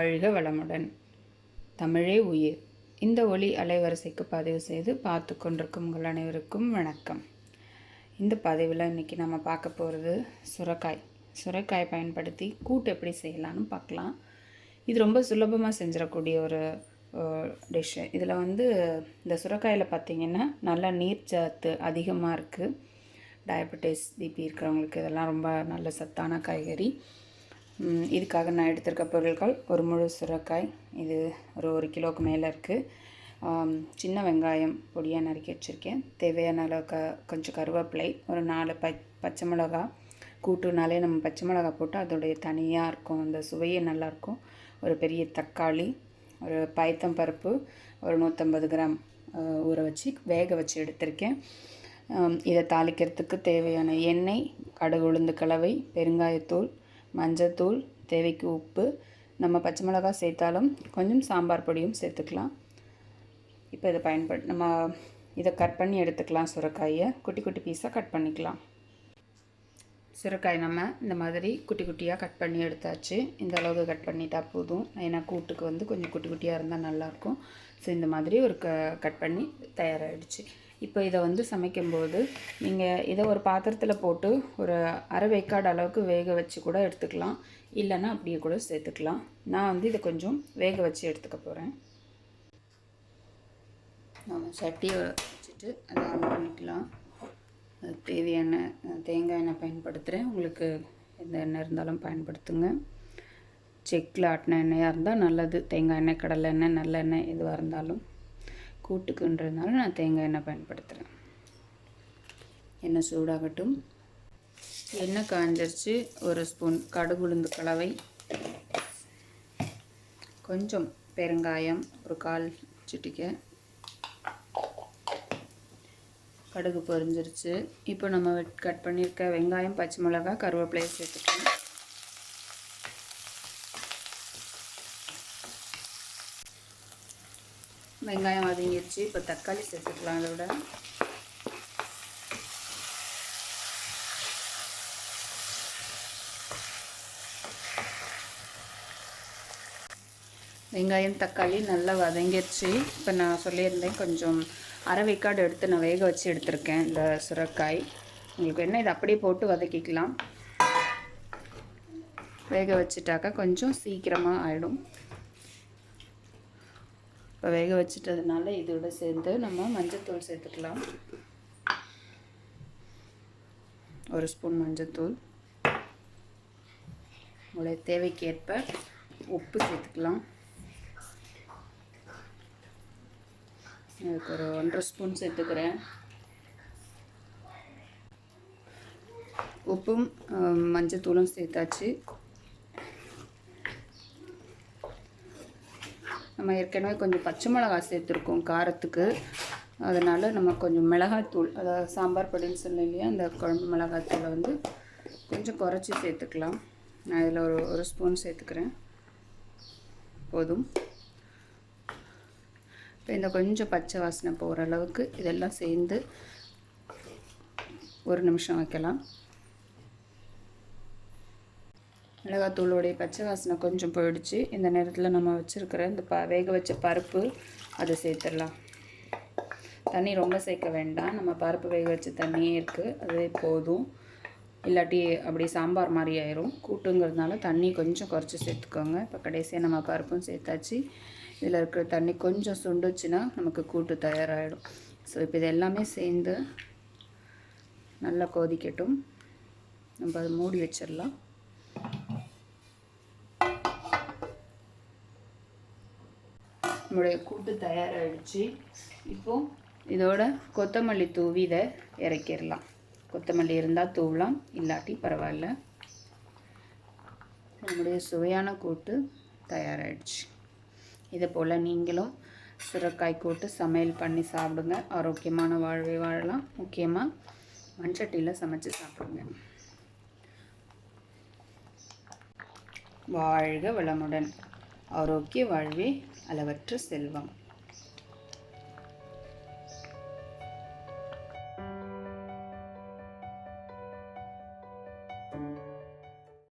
வாழ்க வளமுடன். தமிழே உயிர். இந்த ஒலி அலைவரிசைக்கு பதிவு செய்து பார்த்து கொண்டிருக்கும் உங்கள் அனைவருக்கும் வணக்கம். இந்த பதிவில் இன்றைக்கி நம்ம பார்க்க போகிறது சுரைக்காய் பயன்படுத்தி கூட்டு எப்படி செய்யலான்னு பார்க்கலாம். இது ரொம்ப சுலபமாக செஞ்சிடக்கூடிய ஒரு டிஷ்ஷு. இதில் இந்த சுரைக்காயில் பார்த்திங்கன்னா நல்ல நீர்ச்சத்து அதிகமாக இருக்குது. டயபெட்டிஸ், பிபி இருக்கிறவங்களுக்கு இதெல்லாம் ரொம்ப நல்ல சத்தான காய்கறி. இதுக்காக நான் எடுத்திருக்க பொருட்கள்: ஒரு முழு சுரைக்காய், இது ஒரு கிலோவுக்கு மேலே இருக்குது. சின்ன வெங்காயம் பொடியாக நறுக்கி வச்சுருக்கேன். தேவையான அளவு கொஞ்சம் கருவேப்பிலை, ஒரு 4 பச்சை மிளகா. கூட்டுனாலே நம்ம பச்சை மிளகா போட்டு அதோடைய தனியாக இருக்கும், அந்த சுவையே நல்லாயிருக்கும். ஒரு பெரிய தக்காளி, ஒரு பயத்தம்பருப்பு, ஒரு 150 கிராம் ஊற வச்சு வேக வச்சு எடுத்திருக்கேன். இதை தாளிக்கிறதுக்கு தேவையான எண்ணெய், கடுகு உளுந்து கலவை, பெருங்காயத்தூள், மஞ்சத்தூள், தேவைக்கு உப்பு. நம்ம பச்சை மிளகாய் சேர்த்தாலும் கொஞ்சம் சாம்பார் பொடியும் சேர்த்துக்கலாம். இப்போ நம்ம இதை கட் பண்ணி எடுத்துக்கலாம். சுரைக்காயை குட்டி குட்டி பீஸாக கட் பண்ணிக்கலாம். சுரைக்காய் நம்ம இந்த மாதிரி குட்டி குட்டியாக கட் பண்ணி எடுத்தாச்சு. இந்த அளவுக்கு கட் பண்ணிட்டா போதும். ஏன்னா கூட்டுக்கு கொஞ்சம் குட்டி குட்டியாக இருந்தால் நல்லாயிருக்கும். ஸோ இந்த மாதிரி ஒரு கட் பண்ணி தயாராகிடுச்சு. இப்போ இதை சமைக்கும்போது நீங்கள் இதை ஒரு பாத்திரத்தில் போட்டு ஒரு அரை வேக்காடு அளவுக்கு வேக வச்சு கூட எடுத்துக்கலாம், இல்லைன்னா அப்படியே கூட சேர்த்துக்கலாம். நான் இதை கொஞ்சம் வேக வச்சு எடுத்துக்க போகிறேன். நம்ம சட்டியை வச்சுட்டு அதை ஆன் பண்ணிக்கலாம். தேவையான தேங்காய் எண்ணெய் பயன்படுத்துகிறேன். உங்களுக்கு எந்த எண்ணெய் இருந்தாலும் பயன்படுத்துங்க. செக்கில் ஆட்டின எண்ணெயாக இருந்தால் நல்லது. தேங்காய் எண்ணெய், கடலை எண்ணெய், நல்லெண்ணெய் எதுவாக இருந்தாலும். கூட்டுக்குன்றதுனால நான் தேங்காய் எண்ணெய் பயன்படுத்துகிறேன். எண்ணெய் சூடாகட்டும். எண்ணெய் காஞ்சிருச்சு. ஒரு ஸ்பூன் கடுகு உளுந்து கலவை, கொஞ்சம் பெருங்காயம், ஒரு 1/4 சிட்டிகை. கடுகு பொரிஞ்சிருச்சு. இப்போ நம்ம கட் பண்ணியிருக்க வெங்காயம், பச்சை மிளகாய், கருவேப்பிலையை சேர்த்துக்கலாம். வெங்காயம் வதங்கிடுச்சு. இப்போ தக்காளி சேர்த்துக்கலாம். அதோட வெங்காயம் தக்காளி நல்லா வதங்கிடுச்சு. இப்போ நான் சொல்லியிருந்தேன் கொஞ்சம் அரை வேக்காடு எடுத்து நான் வேக வச்சு எடுத்திருக்கேன் இந்த சுரைக்காய். உங்களுக்கு என்ன இதை அப்படியே போட்டு வதக்கிக்கலாம். வேக வச்சுட்டாக்கா கொஞ்சம் சீக்கிரமாக ஆகிடும். இப்போ வேக வச்சுட்டதுனால இதோட சேர்ந்து நம்ம மஞ்சத்தூள் சேர்த்துக்கலாம். ஒரு ஸ்பூன் மஞ்சத்தூள். உங்களுடைய தேவைக்கேற்ப உப்பு சேர்த்துக்கலாம். இதுக்கு ஒரு 1.5 ஸ்பூன் சேர்த்துக்கிறேன். உப்பும் மஞ்சத்தூளும் சேர்த்தாச்சு. நம்ம ஏற்கனவே கொஞ்சம் பச்சை மிளகாய் சேர்த்துருக்கோம் காரத்துக்கு. அதனால் நம்ம கொஞ்சம் மிளகாய்த்தூள், அதாவது சாம்பார் பொடின்னு சொன்னேன் இல்லையா, அந்த குழம்பு மிளகாய்த்தூளை கொஞ்சம் குறைச்சி சேர்த்துக்கலாம். நான் இதில் ஒரு ஸ்பூன் சேர்த்துக்கிறேன், போதும். இப்போ இந்த கொஞ்சம் பச்சை வாசனை போகிற அளவுக்கு இதெல்லாம் சேர்ந்து 1 நிமிஷம் வைக்கலாம். மிளகாத்தூளோடைய பச்சை வாசனை கொஞ்சம் போயிடுச்சு. இந்த நேரத்தில் நம்ம வச்சுருக்கிற இந்த வேக வச்ச பருப்பு அதை சேர்த்துடலாம். தண்ணி ரொம்ப சேர்க்க வேண்டாம். நம்ம பருப்பு வேக வச்ச தண்ணியே இருக்குது, அதே போதும். இல்லாட்டி அப்படி சாம்பார் மாதிரி ஆயிரும். கூட்டுங்கிறதுனால தண்ணி கொஞ்சம் குறைச்சி சேர்த்துக்கோங்க. இப்போ கடைசியாக நம்ம பருப்பும் சேர்த்தாச்சு. இதில் இருக்கிற தண்ணி கொஞ்சம் சுண்டுச்சுன்னா நமக்கு கூட்டு தயாராகிடும். ஸோ இப்போ இது எல்லாமே சேர்ந்து நல்லா கொதிக்கட்டும். நம்ம அதை மூடி வச்சிடலாம். நம்முடைய கூட்டு தயாராகிடுச்சு. இப்போது இதோட கொத்தமல்லி தூவி இதை இறக்கிடலாம். கொத்தமல்லி இருந்தால் தூவலாம், இல்லாட்டி பரவாயில்ல. நம்முடைய சுவையான கூட்டு தயாராகிடுச்சு. இதை போல் நீங்களும் சுரைக்காய் கூட்டு சமையல் பண்ணி சாப்பிடுங்க. ஆரோக்கியமான வாழ்வை வாழலாம். முக்கியமாக மண்சட்டியில் சமைச்சு சாப்பிடுங்க. வாழ்க வளமுடன். ஆரோக்கிய வாழ்வே அளவற்ற செல்வம்.